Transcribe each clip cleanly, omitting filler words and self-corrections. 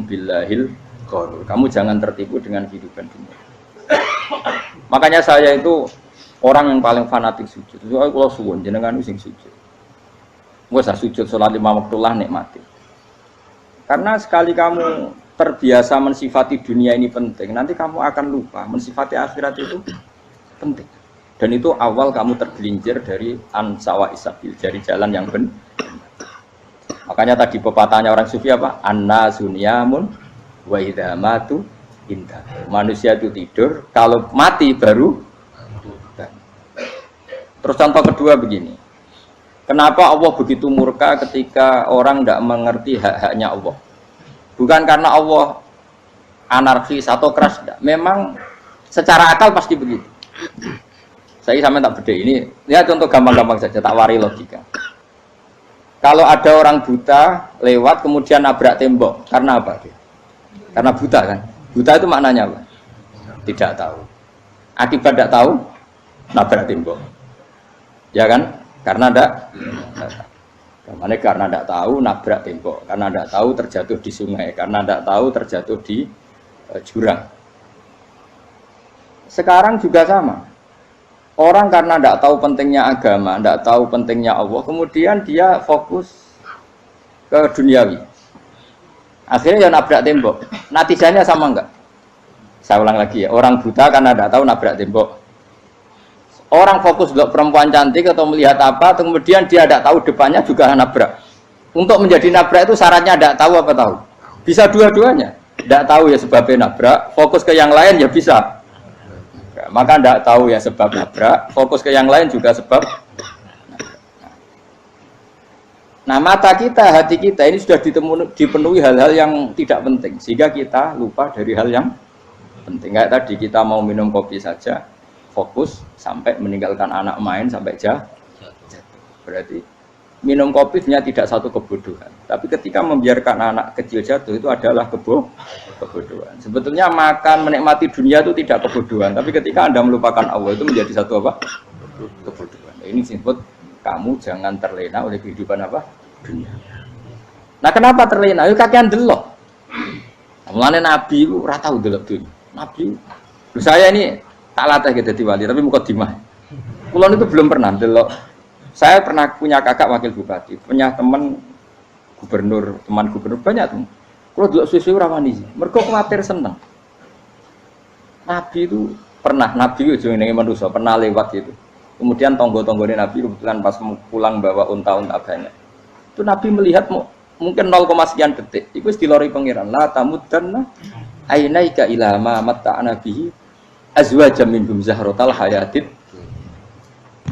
billahil ghurur. Kamu jangan tertipu dengan kehidupan dunia. Makanya saya itu orang yang paling fanatik sujud. Soalnya kalau suwun jenengan sing sujud. Gak usah sujud sholat 5 waktulah nikmati. Karena sekali kamu terbiasa mensifati dunia ini penting, nanti kamu akan lupa mensifati akhirat itu penting. Dan itu awal kamu tergelincir dari ansawa isabil, dari jalan yang benar. Makanya tadi pepatahnya orang sufi apa? Anna sunyamun wa idza matu indah. Manusia itu tidur, kalau mati baru. Terus contoh kedua begini. Kenapa Allah begitu murka ketika orang tidak mengerti hak-haknya Allah? Bukan karena Allah anarkis atau keras, tidak. Memang secara akal pasti begitu. Saya sampai tak beda ini. Lihat contoh gampang-gampang saja, tak wari logika. Kalau ada orang buta lewat kemudian nabrak tembok, karena apa? Karena buta kan? Buta itu maknanya apa? Tidak tahu. Akibat tidak tahu, nabrak tembok. Ya kan? Karena tidak tahu nabrak tembok, karena tidak tahu terjatuh di sungai, karena tidak tahu terjatuh di jurang. Sekarang juga sama. Orang karena tidak tahu pentingnya agama, tidak tahu pentingnya Allah, kemudian dia fokus ke duniawi. Akhirnya ya nabrak tembok. Natijanya sama enggak? Saya ulang lagi ya. Orang buta karena tidak tahu nabrak tembok. Orang fokus untuk perempuan cantik atau melihat apa, kemudian dia tidak tahu depannya juga nabrak. Untuk menjadi nabrak itu syaratnya tidak tahu apa tahu. Bisa dua-duanya. Tidak tahu ya sebabnya nabrak, fokus ke yang lain ya bisa. Maka tidak tahu ya sebab nabrak, fokus ke yang lain juga sebab. Nah mata kita, hati kita ini sudah dipenuhi hal-hal yang tidak penting, sehingga kita lupa dari hal yang penting. Kayak tadi kita mau minum kopi saja, fokus sampai meninggalkan anak main sampai jatuh. Berarti minum kopi sebenarnya tidak satu kebodohan, tapi ketika membiarkan anak kecil jatuh itu adalah kebodohan. Sebetulnya makan menikmati dunia itu tidak kebodohan, tapi ketika Anda melupakan Allah itu menjadi satu apa? Kebodohan. Ini disebut kamu jangan terlena oleh kehidupan apa? Dunia. Nah kenapa terlena? Itu kakean delok. Mulane Nabi itu ora tau delok dunia. Nabi saya ini tak latih gitu di wali, tapi mukadimah. Kulon itu belum pernah delok. Saya pernah punya kakak wakil bupati, punya teman gubernur banyak tuh. Kalau delok susu rawani sih, mereka khawatir seneng. Nabi itu pernah, Nabi itu jenenge manusia pernah lewat itu. Kemudian tonggo-tonggone Nabi kebetulan pas pulang bawa unta-unta banyak. Itu Nabi melihat mungkin 0, sekian detik. Itu dilori pangeran. La tamuddanna ainaika ila ma matta'na bihi azwajam minhum zahratal hayatid.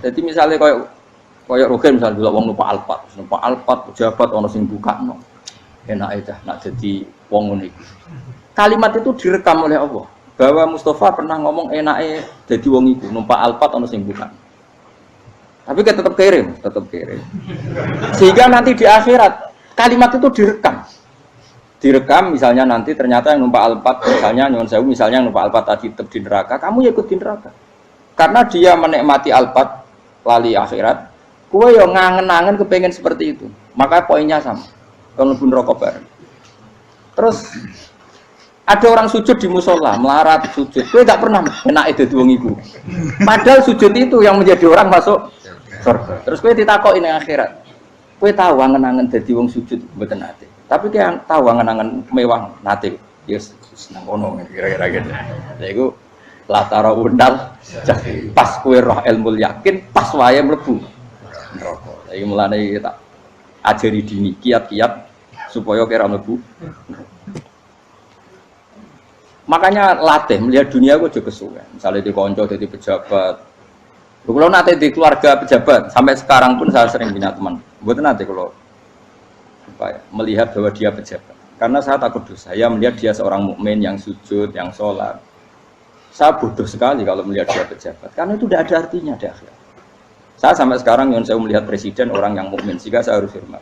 Jadi misalnya kayak Rogen misalnya dulu wong numpak Alphard pejabat ono sing bukakno. Enak aja nak jadi wong ngono iku. Kalimat itu direkam oleh Allah bahwa Mustafa pernah ngomong enake jadi wong iku numpak Alphard ono sing bukakno. Tapi kan tetap kirim. Sehingga nanti di akhirat kalimat itu direkam misalnya nanti ternyata yang numpak Alphard misalnya nyuwun sewu misalnya yang numpak Alphard tadi tetap di neraka, kamu ya ikut di neraka. Karena dia menikmati Alphard lali akhirat, kowe yo ngangen-angen kepengen seperti itu. Maka poinnya sama. Kalau pun rokok bareng. Terus ada orang sujud di musola, melarat sujud. Kowe enggak pernah enake dadi wong iku. Padahal sujud itu yang menjadi orang masuk surga. Terus kowe ditakoki ning akhirat. Kowe tahu angen-angen dadi wong sujud mboten nate. Tapi kowe tahu angen-angen mewah nate. Ya seneng ngono kira-kira gitu. Lha iku latara undal pas kowe roh ilmu yakin pas wae mlebu neraka. Iki mulane tak ajari dini kiat-kiat supaya kira mlebu. Makanya latih melihat dunia kok aja kesuwen. Misalnya di konco jadi pejabat. Kalau nanti di keluarga pejabat sampai sekarang pun saya sering punya teman. Buat nanti kalau melihat bahwa dia pejabat. Karena saya takut dosa. Saya melihat dia seorang mukmin yang sujud, yang sholat. Saya bodoh sekali kalau melihat dia pejabat. Karena itu tidak ada artinya di akhirat. Saya sampai sekarang yang saya melihat presiden orang yang mukmin, sehingga saya harus hormat.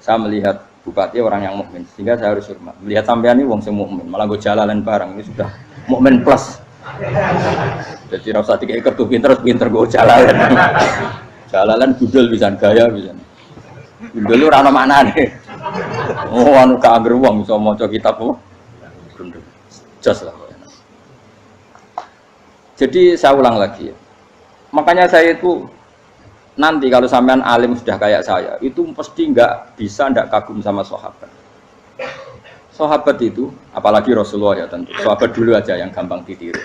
Saya melihat bupati orang yang mukmin, sehingga saya harus hormat. Melihat sampean ini wong sing mukmin, malah gue jalalan barang ini sudah mukmin plus. Jadi rasa tiga kartu pinter gue jalalan. Jalalan gudel bisa gaya bisa. Gudel lu rano mana nih? Oh, anu gak angger wong iso maca kitab apa? Jos lah. Jadi saya ulang lagi ya. Makanya saya itu nanti kalau sampean alim sudah kayak saya, itu pasti nggak bisa nggak kagum sama sahabat. Sahabat itu, apalagi Rasulullah ya tentu. Sahabat dulu aja yang gampang ditiru.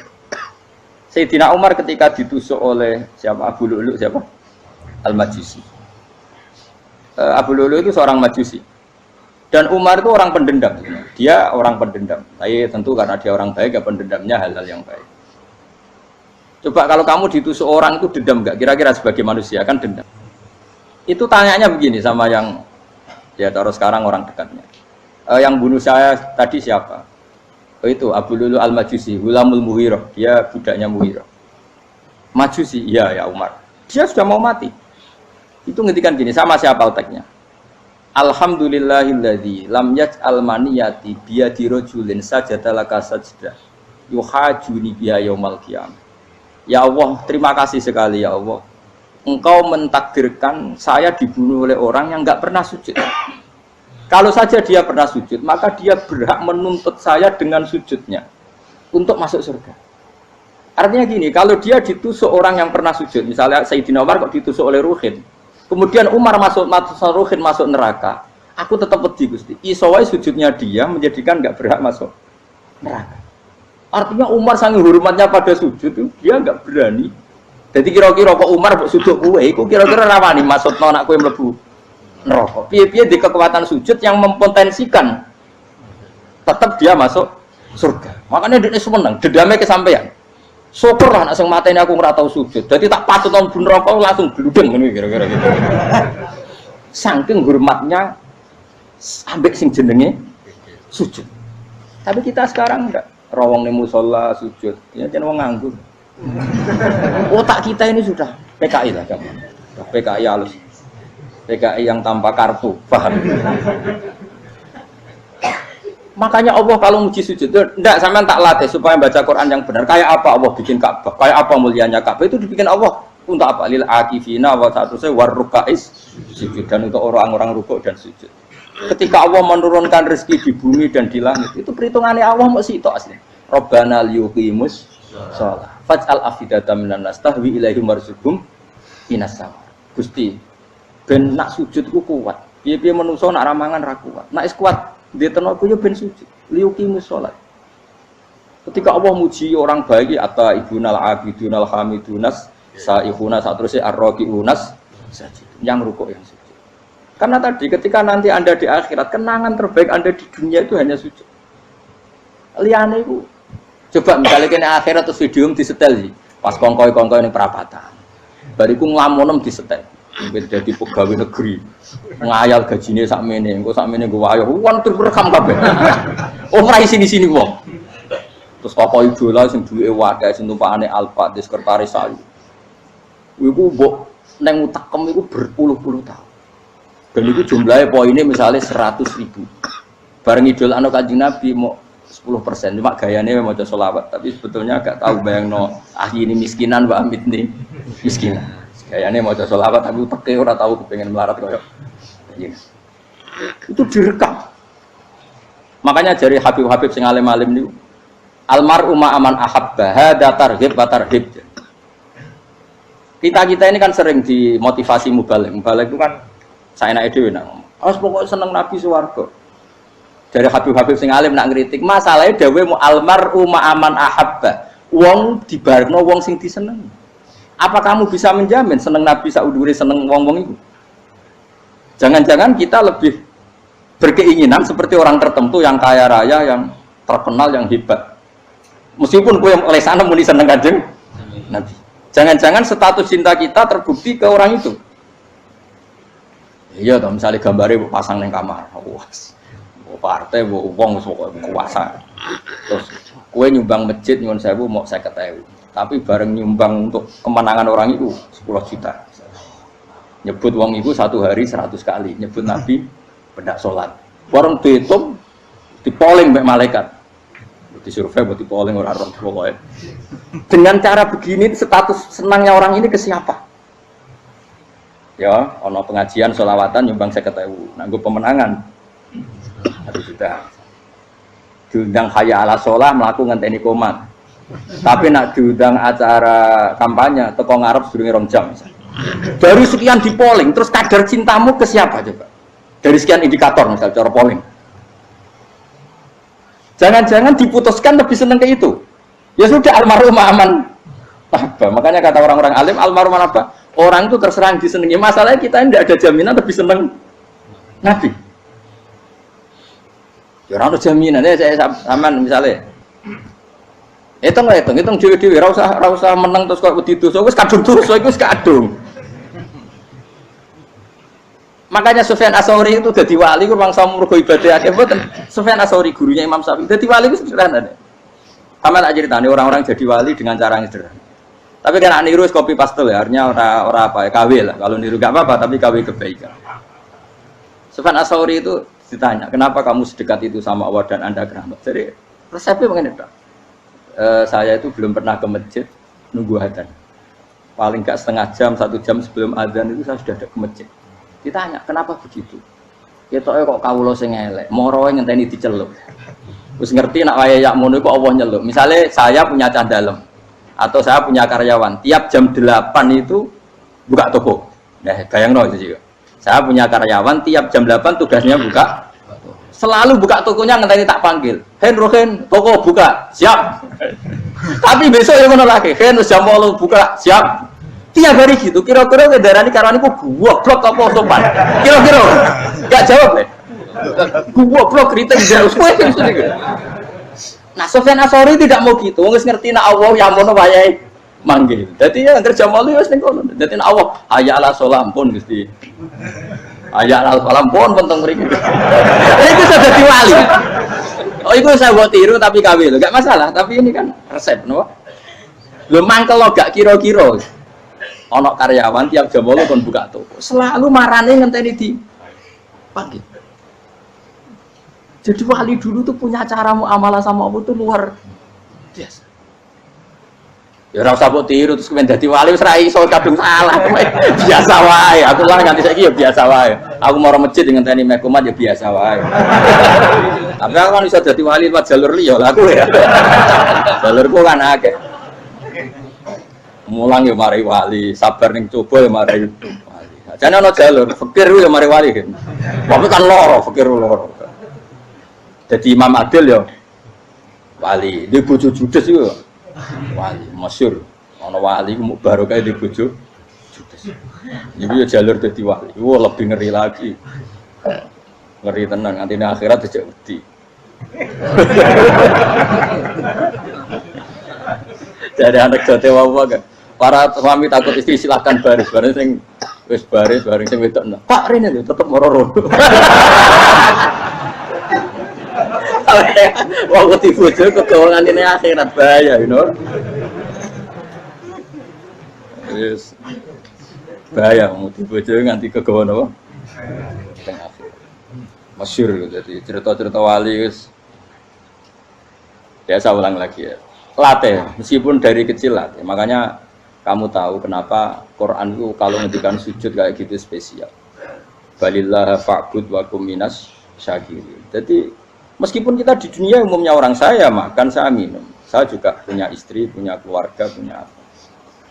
Sayyidina Umar ketika ditusuk oleh siapa Abu Lu'lu siapa? Al-Majusi. Abu Lu'lu itu seorang Majusi. Dan Umar itu orang pendendam. Dia orang pendendam. Tapi tentu karena dia orang baik, ya pendendamnya hal-hal yang baik. Coba kalau kamu ditusuk orang itu dendam nggak? Kira-kira sebagai manusia kan dendam. Itu tanyanya begini sama yang ya taruh sekarang orang dekatnya. Yang bunuh saya tadi siapa? Oh itu Abu Lu'lu Al-Majusi, Hulamul Muhirah. Dia budaknya Muhirah. Majusi, iya ya Umar. Dia sudah mau mati. Itu ngetikan gini, sama siapa alteknya? Alhamdulillahilladzi lam yaj'al maniyati biyadi rajulin sajadalaka sajdah yuhajuni biha yaumal qiyamah. Ya Allah, terima kasih sekali ya Allah. Engkau mentakdirkan saya dibunuh oleh orang yang nggak pernah sujud. Kalau saja dia pernah sujud, maka dia berhak menuntut saya dengan sujudnya untuk masuk surga. Artinya gini, kalau dia ditusuk orang yang pernah sujud, misalnya Sayyidina Umar kok ditusuk oleh Ruhin, kemudian Umar masuk Ruhin masuk neraka, aku tetap pedih Gusti. Isowai sujudnya dia menjadikan nggak berhak masuk neraka. Artinya Umar sangat hormatnya pada sujud itu dia nggak berani. Jadi kira-kira kok Umar sujud kue, itu kira-kira rawani maksud anak kue mlebu neraka. Piye-piye di kekuatan sujud yang mempotensikan tetap dia masuk surga. Makanya dia seneng, dedame kesampaian. Syukur lah anak sing mateni aku ora tau sujud. Jadi tak patut nang neraka langsung bludeng ngene kira-kira gitu. Saking hormatnya ambek sing jenenge sujud. Tapi kita sekarang enggak. Rawong ning musala sujud, ya jan wong nganggur. Otak kita ini sudah PKI lah kamu. PKI halus. PKI yang tanpa kartu, paham? Makanya Allah kalau muji sujud, enggak sampean tak latih supaya baca Quran yang benar. Kayak apa Allah bikin Ka'bah? Kayak apa mulianya Ka'bah? Itu dibikin Allah untuk apa? Lil akifina wa satusai warrukais sujud, dan untuk orang-orang rukuk dan sujud. Ketika Allah menurunkan rezeki di bumi dan di langit, itu perhitungannya Allah masih itu asli. Rabbana liyuqimus shalah faj'al afidatan minan nas tahwi ilaihim warzuqhum minas sama. Gusti, ben nak sujud ku kuat. Piye-piye menungso nak ramangan ra kuat. Nak is kuat di tenaga yo ben sujud. Liyuqimus shalah. Ketika Allah muji orang baik, atta ibunal abidunal hamidunas saihuna satrusé arraqiunas sajid. Yang rukuk yang sujud. Karena tadi ketika nanti Anda di akhirat, kenangan terbaik Anda di dunia itu hanya sujud. Liane itu coba misalnya kena akhirat terus video disetel sih. Pas kongkoi-kongkoi ini perapatan. Bariku nglamonem disetel. Jadi pegawai negeri. Ngayal gajinya sakmene, engko sakmene gue ayo wan terus rekam kabeh. Oh ora sini-sini wong. Terus apa idola sing duwe wadah sing tumpakane Alfa di sekretaris saya. Iku mbok nang utakem iku berpuluh-puluh tahun. Dan itu jumlahnya poinnya misalnya 100.000. Bareng idol anak Kanjeng Nabi mau 10%, cuma gayanya mau coba sholawat. Tapi sebetulnya agak tahu bayang no ini miskinan Mbak Amit nih miskinan. Gayanya mau coba sholawat tapi uteknya orang tahu kepengen melarat koyok. Itu direkam. Makanya dari Habib-Habib sing alim-alim niku almar'u ma'aman ahabba hada targhib wa tarhib. Kita ini kan sering dimotivasi mubaligh. Mubaligh itu kan saya naik dewi nak ngomong. Harus pokoknya seneng Nabi swarga. Dari Habib-Habib sing alim nak ngritik, masalahnya dawe mu almar'u ma'aman ahabba. Wong dibarno wong sing diseneng. Apa kamu bisa menjamin seneng Nabi saudure seneng wong-wong itu? Jangan-jangan kita lebih berkeinginan seperti orang tertentu yang kaya raya, yang terkenal, yang hebat. Meskipun kue oleh sana muni seneng Kanjeng Nabi. Jangan-jangan status cinta kita terbukti ke orang itu. Iya toh misalnya gambarnya pasang neng kamar, wah, partai, uang, kuasa, terus kue nyumbang masjid nyuwun sewu mau 50.000, tapi bareng nyumbang untuk kemenangan orang itu 10 juta, nyebut uang itu satu hari 100 kali, nyebut Nabi pendak sholat, bareng dihitung, dipoling mbak malaikat, disurvei buat dipoling orang pokoknya, dengan cara begini status senangnya orang ini ke siapa? Ya, ono pengajian sholawatan nyumbang 50.000, nanggo pemenangan 1 juta. Diundang hayya ala sholah mlaku ngenteni komat. Tapi nak diundang acara kampanye teko ngarep sedurunge 2 jam misalnya. Dari sekian di polling, terus kadar cintamu ke siapa coba? Dari sekian indikator misal cara polling. Jangan-jangan diputuskan lebih seneng ke itu. Ya sudah almarhum aman. Apa? Makanya kata orang-orang alim almarhum apa? Orang itu terserah disenangi. Masalahnya kita tidak ada jaminan lebih seneng Nabi. Ya orang ada jaminan. Saya aman misalnya. Hitung dewi-dewi. Rasa menang terus kok begitu. So wis kadung terus, so wis kadung. Makanya Sufyan Ats-Tsauri itu dadi wali ku mangsa mergo ibadah akeh mboten. Sufyan Ats-Tsauri gurunya Imam Syafi'i. Dadi wali ku sederhana. Sama tak ceritane orang-orang jadi wali dengan cara yang sederhana. Tapi kan niru copy paste ya, artinya ora apa ya KW lah. Kalau niru gak apa-apa tapi KW kebaikan. Sufyan Ats-Tsauri itu ditanya, "Kenapa kamu sedekat itu sama Allah dan Anda keramat?" Jadi resepnya begini, Pak. Saya itu belum pernah ke masjid nunggu adzan. Paling gak setengah jam, 1 jam sebelum adzan itu saya sudah ada ke masjid. Ditanya, kenapa begitu? Ketoke kok kawula sing elek, moroe ngenteni diceluk. Wis ngerti nak waya yak mono iku Allah nyeluk. Misale saya punya candalem atau saya punya karyawan, tiap jam 8 itu buka toko. Nah, bayangno itu juga. Saya punya karyawan tiap jam 8 tugasnya buka. Selalu buka tokonya ngenteni tak panggil. "Hen Rohen, toko buka." "Siap." Tapi besok yang ngono lagi, "Hen jam 8 buka." "Siap." Tiap hari gitu, kira-kira kendaraan karyawan itu goblok apa sopan? Kira-kira gak jawab deh. Goblok kritik jauh. Nah, Sufyan Ats-Tsauri tidak mau gitu. Wong wis ngerti nek Allah yang mono wayahe manggil. Dadi ya kerja malu wis ning kono. Dadi nek Allah hayya ala sholam pun Gusti. Hayya ala sholam pun penting mriki. Itu sudah dadi wali. Oh, itu saya buat tiru tapi KW lho. Gak masalah, tapi ini kan resep, no? Lho mangkel lo gak kira-kira. Ono karyawan tiap jam 8 kon buka toko. Selalu marane ngenteni di panggil. Jadi wali dulu tuh punya cara muamalah sama Allah tuh luar biasa. Ya ora usah mbok tiru terus kemen dadi wali wis ra iso kadung salah. Biasa wae. Aku lah nganti saiki ya biasa wae. Aku mau masjid ngenteni mekumat ya biasa wae. Tapi aku kan iso dadi wali lewat jalur liya lah aku ya. Jalurku kan akeh. Mulang ya mari wali, sabar ning coba ya mari wali. Jane ana jalur fikir ya mari wali. Tapi kan loro, fikir loro. Jadi Imam Adil ya wali, di bojo judes itu wali, masyhur. Ana wali ku barokah di bojo judes. Iku ya jalur dadi wali. Wah lebih ngeri lagi. Ngeri tenan nganti ning akhirat dijak wedi. Jadi anak jote wae kan. Para suami takut istri silahkan baris sing wis baris bareng sing wedok. Pak rene lho tetep moro-moro. Wong wedi bojo kegawangan ini akhirat bahaya, you know. Yes. Bahaya wedi bojo nganti kegawan apa? Teng akhirat. Masyhur jadi cerita-cerita wali wis. Ya saya ulang lagi ya. Latih, meskipun dari kecil latih. Makanya kamu tahu kenapa Quran itu kalau ngendikan sujud kayak gitu spesial. Balillah fa'bud wa kum minas syakirin. Jadi meskipun kita di dunia umumnya orang saya makan, saya minum. Saya juga punya istri, punya keluarga, punya apa.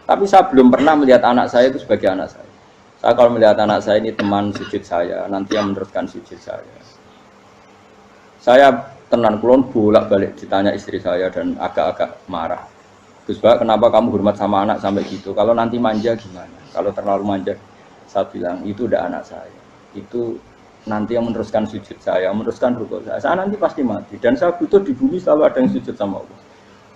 Tapi saya belum pernah melihat anak saya itu sebagai anak saya. Saya kalau melihat anak saya ini teman sujud saya, nanti yang meneruskan sujud saya. Saya tenan kulon bolak-balik ditanya istri saya dan agak-agak marah. Gus Pak, kenapa kamu hormat sama anak sampai gitu? Kalau nanti manja gimana? Kalau terlalu manja, saya bilang itu udah anak saya. Itu nanti yang meneruskan sujud saya, meneruskan rukuk saya. Saya nanti pasti mati dan saya butuh di bumi selalu ada yang sujud sama Allah.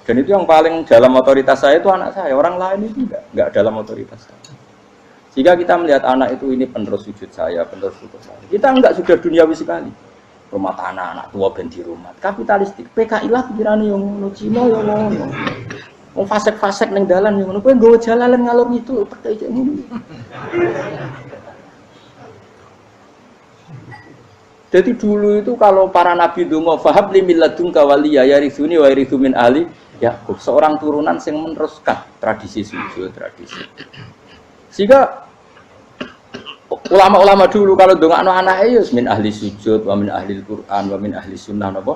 Dan itu yang paling dalam otoritas saya itu anak saya. Orang lain itu enggak dalam otoritas saya. Jika kita melihat anak itu ini penerus sujud saya, penerus rukuk saya. Kita enggak sudah duniawi sekali. Rumah tanah anak tua ben di rumah. Kapitalistik. PKI lah pikirannya yang ngono, Cina yang ngono. Wong fasek-fasek ning dalan yang ngono. Kowe nggawa jalalan ngalor itu percaya ngono. Jadi dulu itu kalau para nabi donga fahab li milladunka waliya yarithuni wa yarithu min ali Yakub, seorang turunan yang meneruskan tradisi sujud, tradisi. Sehingga Ulama-ulama dulu kalau ndongakno anake ya min ahli sujud, wa min ahli Quran, wa min ahli sunnah napa?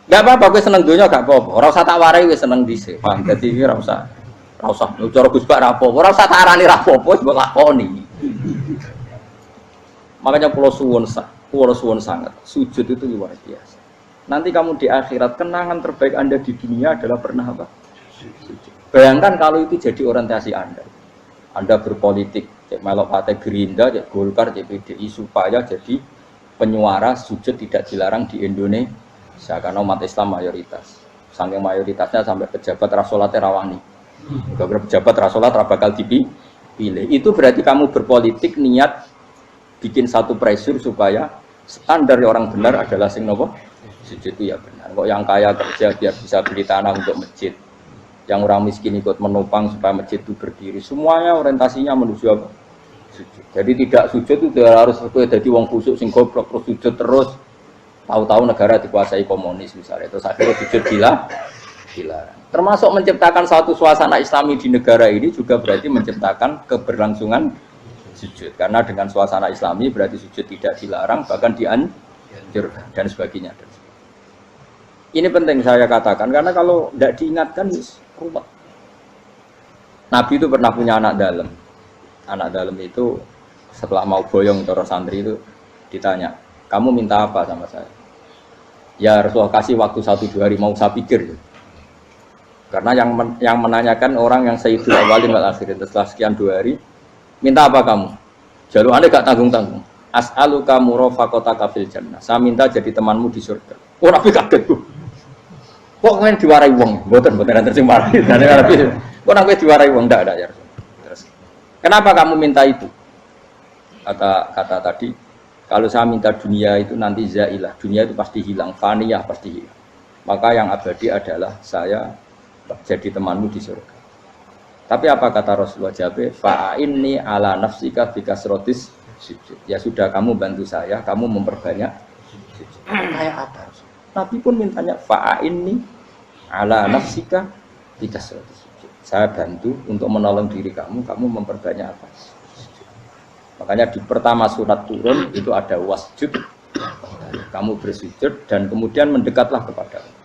Enggak apa-apa kowe seneng donya gak apa-apa. Ora usah tak warai wis seneng dhisik. Paham? Dadi iki ora usah cara Gus Bak ra apa-apa. Ora usah tak arani ra apa-apa wis mbok lakoni. Makanya pulau suwun sangat sujud itu luar biasa. Nanti kamu di akhirat kenangan terbaik Anda di dunia adalah pernah apa? Sujud. Bayangkan kalau itu jadi orientasi Anda. Anda berpolitik, cek melok partai Gerindra, cek Golkar, cek PDI supaya jadi penyuara sujud tidak dilarang di Indonesia karena umat Islam mayoritas. Saking mayoritasnya sampai pejabat rasolatnya rawani. Kalau pejabat rasolat bakal dipilih. Itu berarti kamu berpolitik niat bikin satu pressure supaya standar orang benar adalah sing nopo sujud itu ya benar. Kok yang kaya kerja biar bisa beli tanah untuk masjid. Yang orang miskin ikut menopang supaya masjid itu berdiri. Semuanya orientasinya menuju apa? Sujud. Jadi tidak sujud itu harus jadi wong kusuk sing goblok terus sujud terus. Tahu-tahu negara dikuasai komunis misalnya. Terus akhirnya sujud dilarang. Termasuk menciptakan satu suasana Islami di negara ini juga berarti menciptakan keberlangsungan sujud. Karena dengan suasana Islami berarti sujud tidak dilarang bahkan dianjurkan dan sebagainya. Ini penting saya katakan karena kalau tidak diingatkan ruwet. Nabi itu pernah punya anak dalam. Anak dalam itu setelah mau boyong terus santri itu ditanya, kamu minta apa sama saya? Ya Rasulullah kasih waktu 1-2 hari mau saya pikir. Karena yang menanyakan orang yang sayyidul awalin wal akhirin setelah sekian 2 hari, minta apa kamu? Jalur Anda gak tanggung-tanggung. As'aluka murafaqataka fil jannah. Saya minta jadi temanmu di surga. Oh Nabi kaget tuh. Kok kalian diwarai wong? Mboten tersimpan. Kok Nabi diwarai wong? Enggak ada ya. Terus, kenapa kamu minta itu? Kata tadi, kalau saya minta dunia itu nanti zailah. Dunia itu pasti hilang, faniyah pasti hilang. Maka yang abadi adalah saya jadi temanmu di surga. Tapi apa kata Rasulullah jawab? Fa'inni ala nafsika bikasrotis sujud. Ya sudah kamu bantu saya, kamu memperbanyak sujud. Kayak apa? Nabi pun mintanya fa'inni ala nafsika bikasrotis sujud. Saya bantu untuk menolong diri kamu memperbanyak apa? Sujud. Makanya di pertama surat turun itu ada wasjud. Kamu bersujud dan kemudian mendekatlah kepada Allah.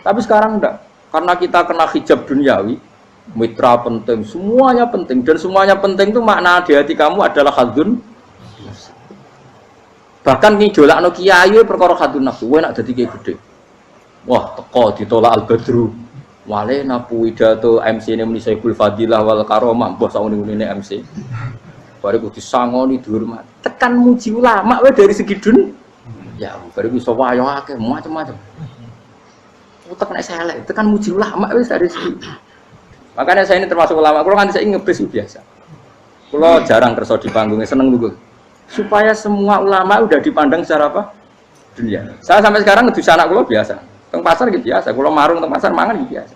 Tapi sekarang enggak. Karena kita kena hijab duniawi, mitra penting, semuanya penting dan semuanya penting itu makna di hati kamu adalah hadun. Bahkan ngidolakno kiai perkara hadun nafsu, kowe nak dadi kiai gede. Wah, teko ditolak al-badru. Wale napu pidato MC ne muni Saiful Fadilah wal Karomah, mbah sauni-unine MC. Bariku disangoni dihormat. Tekan muji ulama wae dari segi dun. Ya, bariku iso wayo akeh macam-macam. Utek nek selek, tekan muji ulama wis dari segi. Makanya saya ini termasuk ulama, kalau kan saya ngebis biasa. Kalau jarang kerso di panggungnya, seneng dulu. Supaya semua ulama udah dipandang secara apa? Dunia. Saya sampai sekarang ngedus anak kulo biasa. Teng pasar gitu biasa. Kulo marung teng pasar mangan gitu biasa.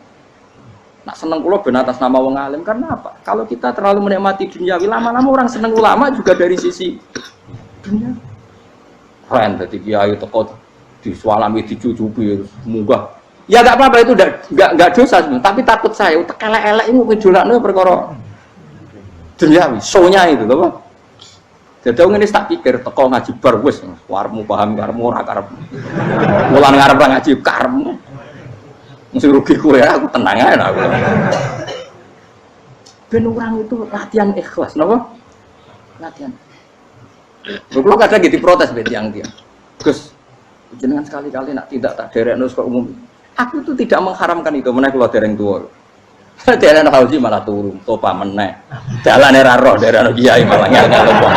Nak seneng kulo ben atas nama wong alim karena apa? Kalau kita terlalu menikmati dunia, lama-lama orang seneng ulama juga dari sisi dunia. Keren tadi kiai teko disualami dicucupi munggah. Ya enggak apa-apa itu enggak dosa sebenarnya, tapi takut saya utek elek-elek ini ngejolakno perkara duniawi, show-nya itu lho, Pak. Jadi ngene tak pikir teko ngaji bar wis warmu paham karemu ora karep. Mulan ngarep ngaji karemu. Mesti rugi kowe aku tenang ae aku. Ben orang itu latihan ikhlas, napa? Latihan. Lho kadang gitu protes be tiang-tiang. Gus, jenengan sekali-kali nak tidak tak derekno kok umum. Aku itu tidak mengharamkan itu, meneh kula dereng tuwa. Daerah haji malah turun, topa meneh. Dalane ra roh daerah kiai malah ngel-ngel wong.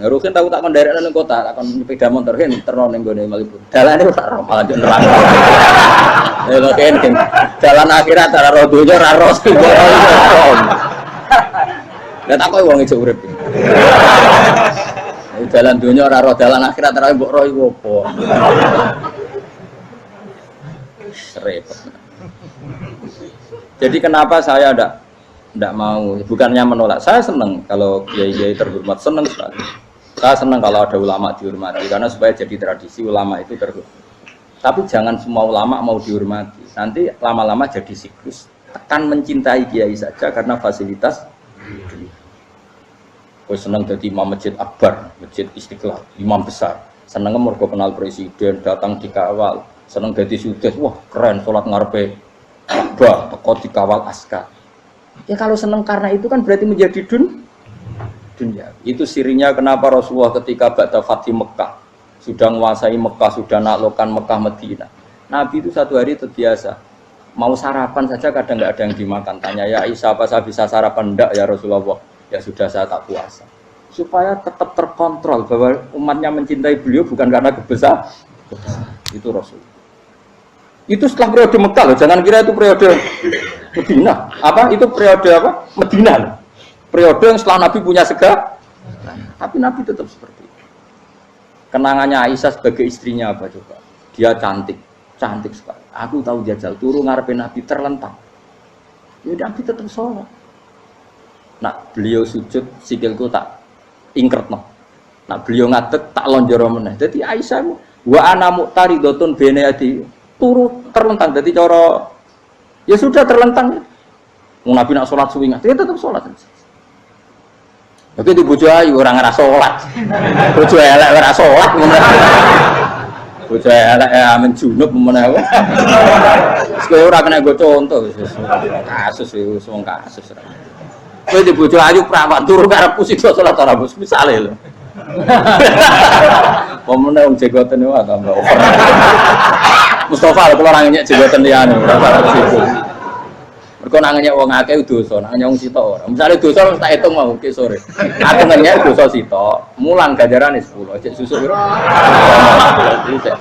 Ngerukin tahu tak kon daerah nang kota, tak kon sepeda motor hen terno ning gone Malibu. Dalane ora roh malah yo nerang. Lha ken dalan akhirat ora roh donya ra roh. Lah tak kowe wong ijo urip. Dalan donya ora roh, dalan akhirat ora mbok roh iku apa. Repot. Jadi kenapa saya tidak mau, bukannya menolak, saya senang kalau kiai-kiai terhormat, senang sekali. Saya senang kalau ada ulama dihormati, karena supaya jadi tradisi ulama itu terhormat. Tapi jangan semua ulama mau dihormati, nanti lama-lama jadi siklus. tekan mencintai kiai saja karena fasilitas. Kowe seneng dadi imam masjid akbar, masjid Istiqlal, imam besar. Seneng mergo kenal presiden, datang dikawal. Seneng dadi sudhes, wah keren salat ngarepe Ka'bah, teko dikawal askar. Ya kalau seneng karena itu kan berarti menjadi dunia. Itu sirinya kenapa Rasulullah ketika ba'da Fathi Mekah sudah menguasai Mekah, sudah naklukkan Mekah Madinah. Nabi itu satu hari terbiasa mau sarapan saja kadang nggak ada yang dimakan. Tanya ya Aisyah, apa saya bisa sarapan? Enggak ya Rasulullah. Ya sudah saya tak puasa. Supaya tetap terkontrol bahwa umatnya mencintai beliau bukan karena kebesaran. Itu Rasul. Itu setelah periode Mekah loh. Jangan kira itu periode Medina. Apa? Itu periode apa? Medina loh. Periode yang setelah Nabi punya segala. Tapi Nabi tetap seperti itu. Kenangannya Aisyah sebagai istrinya apa coba? Dia cantik sekali. Aku tahu jajal turu ngarepin Nabi terlentang. Ya Nabi tetap sholat. Nah beliau sujud sikilku tak ingkret no. Nah beliau ngadeg tak lonjoro meneh. Jadi Aisyah wa ana muqtaridotun bene adi turu terlentang. Jadi cara ya sudah terlentang. Nabi nak sholat suwi dia tetap sholat. Tapi di bojo ayu orang ngerasa sholat. Bojo elek ora sholat. Bojo elek amen junub menawa. Kowe ora kena go contoh kasus iki wong kasus. Kowe di bojo ayu prawan turu karepku sida sholat ora bos misale lho. Pemene wong jegoten yo tambah over. Mustafa kalau orang nyek jegoten liyane ora parah situ. Mergo nang nyek wong akeh dosa, nang nyek wong sitok ora. Misale dosa tak hitung mau ki sore. Aku nyek dosa sitok, mulang ganjarane 10. Cek susuk piro? Cek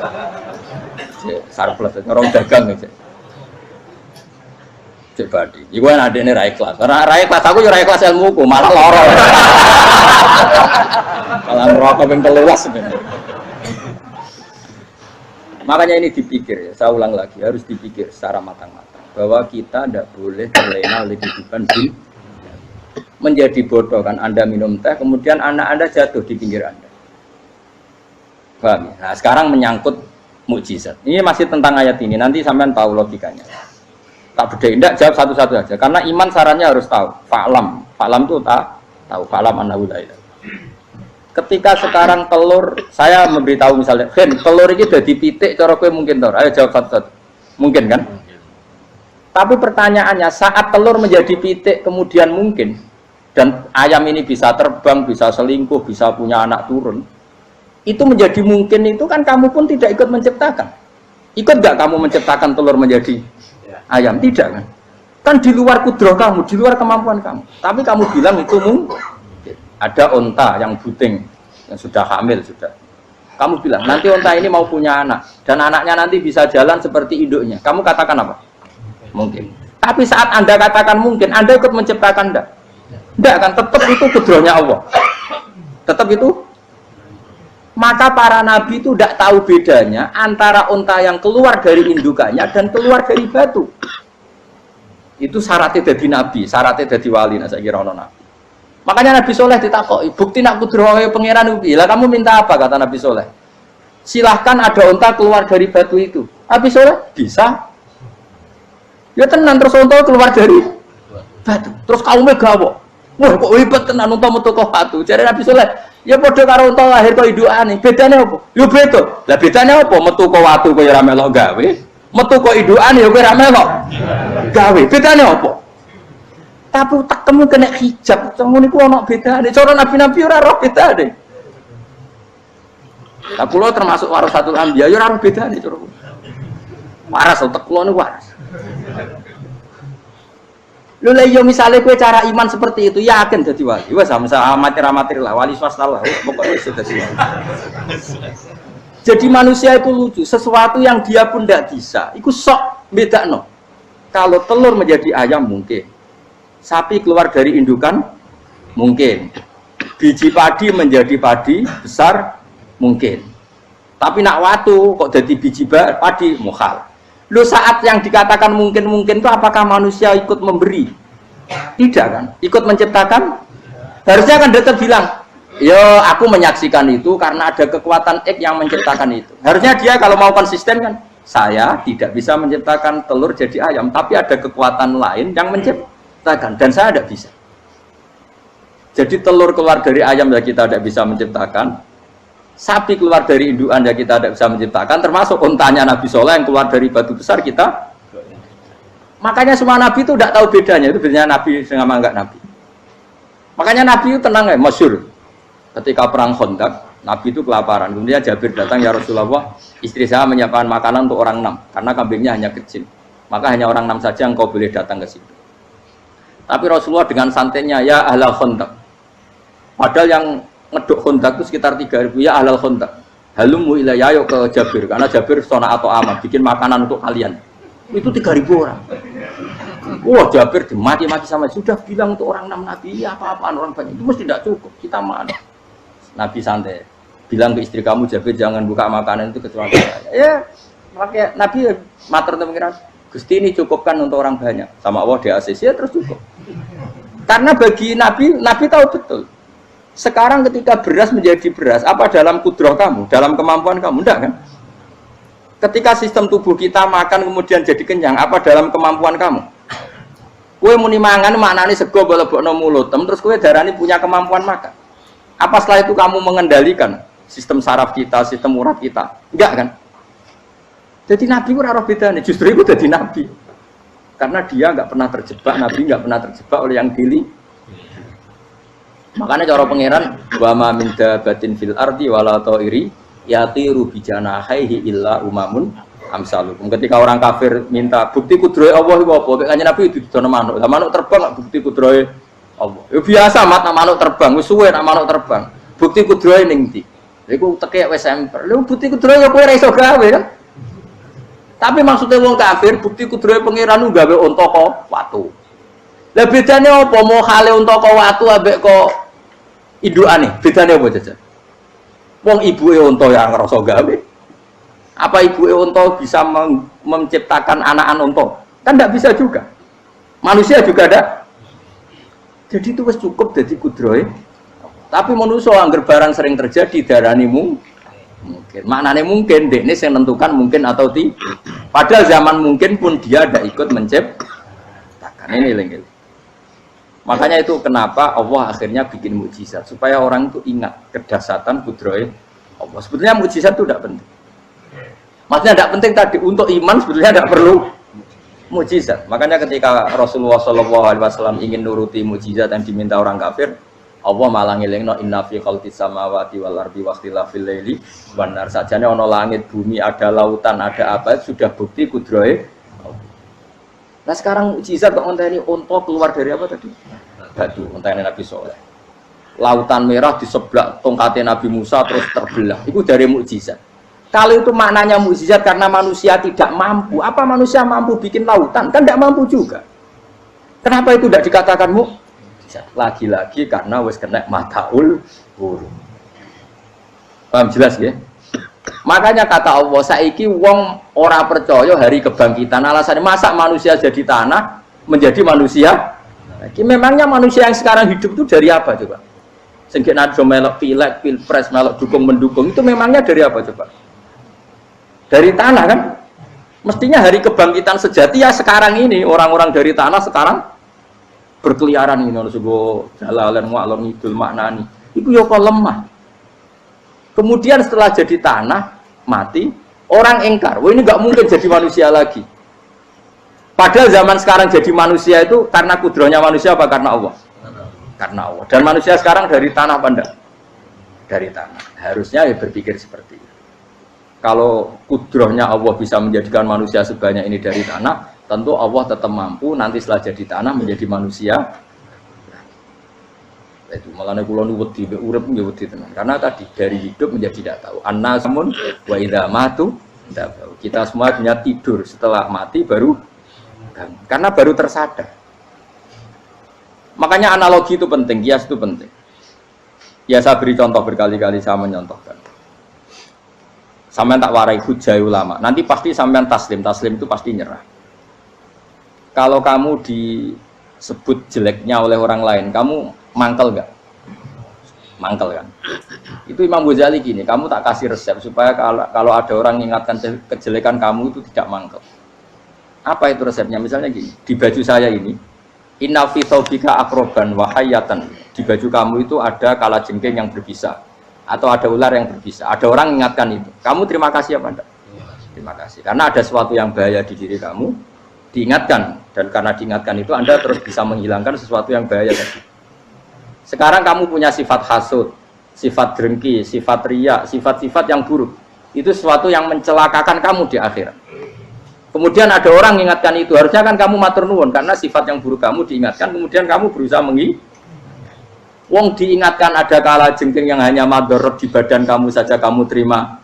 surplus orang dagang cek. Cek badi. Iku ana adene ra ikhlas. Ora ikhlas aku yo ra ikhlas ilmuku, malah lara. Malah ngerokok ping 13. Makanya ini dipikir ya, saya ulang lagi, harus dipikir secara matang-matang bahwa kita tidak boleh terlena oleh kehidupan dunia. Menjadi bodoh kan Anda minum teh, kemudian anak Anda jatuh di pinggir Anda. Paham ya? Nah, sekarang menyangkut mukjizat. Ini masih tentang ayat ini, nanti sampean tahu logikanya. Tak bedain, tidak jawab satu-satu aja. Karena iman sarannya harus tahu. Fa'lam itu tahu. Fa'lam annahu la ilaha. Ketika sekarang telur, saya memberitahu misalnya, Gen, telur ini udah dipitik, cara kowe mungkin tor. Ayo jawab satu-satu. Mungkin kan? Tapi pertanyaannya, saat telur menjadi pitik kemudian mungkin, dan ayam ini bisa terbang, bisa selingkuh, bisa punya anak turun, itu menjadi mungkin itu kan kamu pun tidak ikut menciptakan. Ikut nggak kamu menciptakan telur menjadi ayam? Tidak kan? Kan di luar kudrah kamu, di luar kemampuan kamu. Tapi kamu bilang itu mungkin. Ada onta yang buting, yang sudah hamil sudah. Kamu bilang nanti onta ini mau punya anak dan anaknya nanti bisa jalan seperti induknya. Kamu katakan apa? Mungkin. Tapi saat Anda katakan mungkin, Anda ikut menciptakan enggak? Enggak kan? Tetap itu kudrahnya Allah. Tetap itu. Maka para nabi itu tidak tahu bedanya antara onta yang keluar dari indukannya dan keluar dari batu. Itu syaratnya jadi nabi, syaratnya jadi wali. Nah, saya kira ono nabi. Makanya Nabi Soleh ditakoki, bukti nak kudrahe pangeran ubi. Lah kamu minta apa kata Nabi Soleh? Silahkan ada unta keluar dari batu itu. Nabi Soleh bisa. Ya tenan terus unta keluar dari batu. Terus kamu gawo. Wah kok hebat tenan unta metu kok batu. Jare Nabi Soleh, ya padha karo unta lahir kok indukane. Bedane apa? Ya beda. Lah bedane apa? Metu kok watu kok ora melok gawe. Metu kok indukane ya kowe ora melok gawe. Bedane apa? Tapi tak temu kena hijab, temu niku ono bedane. Cara nabi-nabi ora roh bedane. Lah kula termasuk warasatul anbiya ya ora roh bedane cara. Waras utek kula niku waras. Lho lha yo misale kowe cara iman seperti itu yakin dadi wali. Wes sama amatir-amatir lah wali swasta lah. Pokoke wis dadi wali. Jadi manusia itu lucu, sesuatu yang dia pun tidak bisa. Iku sok bedakno. Kalau telur menjadi ayam mungkin. Sapi keluar dari indukan mungkin, biji padi menjadi padi besar mungkin, tapi nak watu kok jadi biji padi mukhal. Lu saat yang dikatakan mungkin itu apakah manusia ikut memberi? Tidak kan? Ikut menciptakan? Harusnya kan tetap bilang, yo aku menyaksikan itu karena ada kekuatan X yang menciptakan itu. Harusnya dia kalau mau konsisten kan, saya tidak bisa menciptakan telur jadi ayam, tapi ada kekuatan lain yang menciptakan, dan saya tidak bisa. Jadi telur keluar dari ayam ya kita tidak bisa menciptakan, sapi keluar dari indukan ya kita tidak bisa menciptakan, termasuk untanya Nabi Soleh yang keluar dari batu besar kita. Makanya semua Nabi itu tidak tahu bedanya, itu bedanya Nabi sama enggak Nabi. Makanya Nabi itu tenang ya, masyhur. Ketika perang Khandaq, Nabi itu kelaparan. Kemudian Jabir datang, ya Rasulullah, istri saya menyiapkan makanan untuk orang 6, karena kambingnya hanya kecil. Maka hanya orang 6 saja engkau boleh datang ke situ. Tapi Rasulullah dengan santainya, ya ahlal Khandaq. Padahal yang ngeduk Khandaq itu sekitar 3.000, ya ahlal Khandaq. Halumu ilayya, yuk ke Jabir, karena Jabir sona atau aman, bikin makanan untuk kalian. Itu 3.000 orang. Wah, Jabir dimaki-maki sama, sudah bilang untuk orang 6 Nabi, ya apa-apaan orang banyak, itu mesti tidak cukup, kita mana. Nabi santai, bilang ke istri kamu, Jabir jangan buka makanan itu kecuali saya. Ya, makanya Nabi matur pengiran, Gusti ini cukupkan untuk orang banyak, sama Allah di ACC ya terus cukup. Karena bagi Nabi, Nabi tahu betul. Sekarang ketika beras menjadi beras, apa dalam kudrah kamu, dalam kemampuan kamu, enggak kan? Ketika sistem tubuh kita makan kemudian jadi kenyang, apa dalam kemampuan kamu? Kue muni mangan maknane sego bolebokno mulut, terus kue darani punya kemampuan makan. Apa setelah itu kamu mengendalikan sistem saraf kita, sistem urat kita? Enggak kan? Jadi Nabi ora roh bedane, justru itu jadi Nabi. Karena dia enggak pernah terjebak, Nabi enggak pernah terjebak oleh yang dili. Makanya cara pangeran wa ma min dabatin fil ardi wala ta'iri yatiru bi janahihi illa umamun amsalukum. Ketika orang kafir minta bukti kudrohe Allah iku apa? Kanjeng Nabi didono manuk. Lah manuk terbang bukti kudrohe Allah. Ya biasa manuk terbang, wis suwe manuk terbang. Bukti kudrohe ning ndi? Iku teke wis emper. Lha bukti kudrohe ya kowe ora iso gawe kan? Tapi maksudnya wong kafir bukti kudrohe pangeran ku gawe unta kok watu. Lah bedane apa mau hale unta kok watu ambek kok indukane? Bedane apa jajan? Wong ibuke unta ya ngrasa gawe. Apa ibuke unta bisa menciptakan anak-anak unta? Kan tidak bisa juga. Manusia juga ada. Jadi itu wis cukup dadi kudrohe. Tapi manusia angger barang sering terjadi darani mungkin. Maknane mungkin dekne sing nentukan mungkin atau tidak. Padahal zaman mungkin pun dia ada ikut menciptakan. Ini lengkel. Makanya itu kenapa Allah akhirnya bikin mukjizat supaya orang itu ingat kedahsyatan kudrohe Allah. Sebetulnya mukjizat itu tidak penting. Maksudnya tidak penting tadi untuk iman sebetulnya tidak perlu mukjizat. Makanya ketika Rasulullah SAW ingin nuruti mukjizat yang diminta orang kafir, Allah malah ngelingno inna fi khalqis samawati wal ardi waqtilafil laili wan nar. Sajane ana langit bumi, ada lautan, ada apa sudah bukti kudrohe. Nah sekarang mukjizat kok ngenteni unta keluar dari apa tadi? Batu, ngenteni Nabi Soleh. Lautan merah di sebelah tongkatnya Nabi Musa terus terbelah. Itu dari mukjizat. Kalau itu maknanya mukjizat karena manusia tidak mampu, apa manusia mampu bikin lautan? Kan tidak mampu juga. Kenapa itu tidak dikatakan mukjizat? Lagi-lagi karena wis kena mataul huruf. Paham jelas ya? Makanya kata Allah, saiki wong ora percaya hari kebangkitan. Alasannya masa manusia jadi tanah menjadi manusia? Memangnya manusia yang sekarang hidup itu dari apa coba? Sehingga nado melok pilek, pilpres, melok dukung mendukung itu memangnya dari apa coba? Dari tanah kan? Mestinya hari kebangkitan sejati ya sekarang ini orang-orang dari tanah sekarang berkeliaran ini harus go jalalan ngalor ngidul maknani. Itu yo kok lemah. Kemudian setelah jadi tanah mati orang engkar, wah ini nggak mungkin jadi manusia lagi. Padahal zaman sekarang jadi manusia itu karena kudrohnya manusia apa karena Allah? Karena Allah. Dan manusia sekarang dari tanah apa enggak? Dari tanah. Harusnya ya berpikir seperti itu. Kalau kudrohnya Allah bisa menjadikan manusia sebanyak ini dari tanah, tentu Allah tetap mampu nanti setelah jadi tanah menjadi manusia. Itu malah kula nu wedi urip nggih wedi tenan. Karena tadi dari hidup menjadi tidak tahu. Annasun wa idza matu tidak tahu. Kita semua hanya tidur, setelah mati baru karena baru tersadar. Makanya analogi itu penting, kias itu penting. Ya saya beri contoh berkali-kali, saya menyontohkan. Sampean tak warai hujah ulama. Nanti pasti sampean taslim itu pasti nyerah. Kalau kamu disebut jeleknya oleh orang lain, kamu mangkel nggak? Mangkel kan? Itu Imam Ghazali gini, kamu tak kasih resep supaya kalau ada orang mengingatkan kejelekan kamu itu tidak mangkel. Apa itu resepnya? Misalnya gini, di baju saya ini, inna fi thawbika akroban wahayatan. Di baju kamu itu ada kalajengking yang berbisa atau ada ular yang berbisa. Ada orang mengingatkan itu. Kamu terima kasih apa enggak? Terima kasih. Karena ada sesuatu yang bahaya di diri kamu, diingatkan, dan karena diingatkan itu Anda terus bisa menghilangkan sesuatu yang bahaya tadi. Sekarang kamu punya sifat hasud, sifat dengki, sifat riya, sifat-sifat yang buruk. Itu sesuatu yang mencelakakan kamu di akhirat. Kemudian ada orang mengingatkan itu, harusnya kan kamu matur nuwun karena sifat yang buruk kamu diingatkan, kemudian kamu berusaha Wong diingatkan ada kalajengking yang hanya madorot di badan kamu saja kamu terima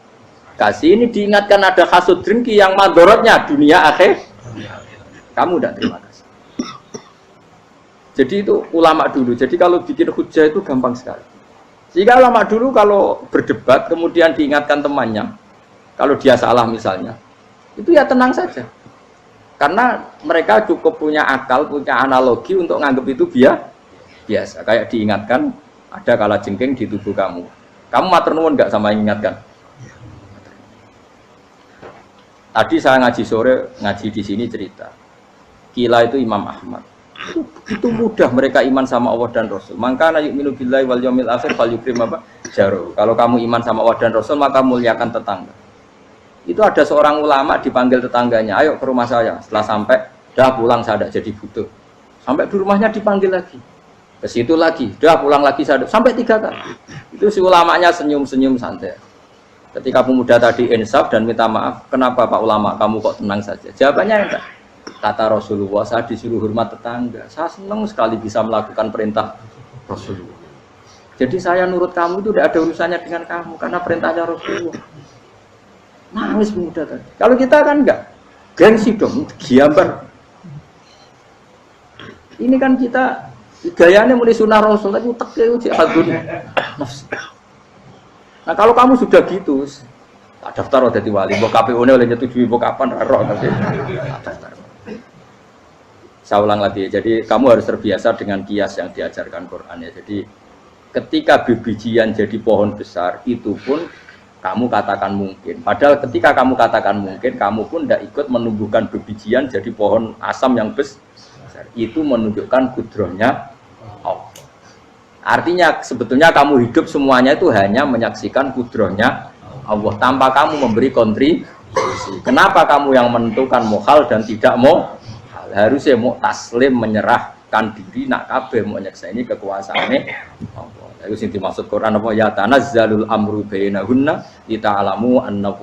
kasih, ini diingatkan ada hasud dengki yang madorotnya dunia akhir, kamu tidak terima kasih. Jadi itu ulama dulu. Jadi kalau bikin hujah itu gampang sekali. Jika ulama dulu kalau berdebat kemudian diingatkan temannya, kalau dia salah misalnya, itu ya tenang saja. Karena mereka cukup punya akal, punya analogi untuk nganggap itu biasa. Kayak diingatkan ada kalajengking di tubuh kamu. Kamu matur nuwun nggak sama ingatkan? Tadi saya ngaji sore, ngaji di sini cerita. Kila itu Imam Ahmad. Itu mudah mereka iman sama Allah dan Rasul. Maka yu'minu billahi wal yaumil akhir falyukrim apa? Jaru. Kalau kamu iman sama Allah dan Rasul maka muliakan tetangga. Itu ada seorang ulama dipanggil tetangganya, ayo ke rumah saya. Setelah sampai, dah pulang saya tidak jadi butuh. Sampai di rumahnya dipanggil lagi. Ke situ lagi, dah pulang lagi saya sampai 3 kali. Itu si ulamanya senyum-senyum santai. Ketika pemuda tadi insaf dan minta maaf, kenapa Pak Ulama kamu kok tenang saja? Jawabannya enggak. Kata Rasulullah, saya disuruh hormat tetangga. Saya senang sekali bisa melakukan perintah Rasulullah. Jadi saya nurut kamu itu tidak ada urusannya dengan kamu, karena perintahnya Rasulullah. Nangis pemuda tadi. Kalau kita kan enggak, gengsi dong, giambar. Ini kan kita gayanya mulai sunnah Rasul, tapi uteknya uji hadun nafsu. Nah kalau kamu sudah gitu, tak daftar udah wali, mbok KPU-nya oleh nyetujui mbok kapan roh tapi daftar. Saya ulang lagi, jadi kamu harus terbiasa dengan kias yang diajarkan Quran ya. Jadi ketika bibijian jadi pohon besar, itu pun kamu katakan mungkin. Padahal ketika kamu katakan mungkin, kamu pun tidak ikut menumbuhkan bibijian jadi pohon asam yang besar. Itu menunjukkan kudrohnya Allah. Artinya sebetulnya kamu hidup semuanya itu hanya menyaksikan kudrohnya Allah tanpa kamu memberi kontribusi. Kenapa kamu yang menentukan mohal dan tidak mau? Harusnya mau taslim menyerahkan diri nak kabeh mau nyekseni kekuasaane Allah. Itu sing dimaksud Quran apa ya tanazzalul amru bainahunna lita'lamu anna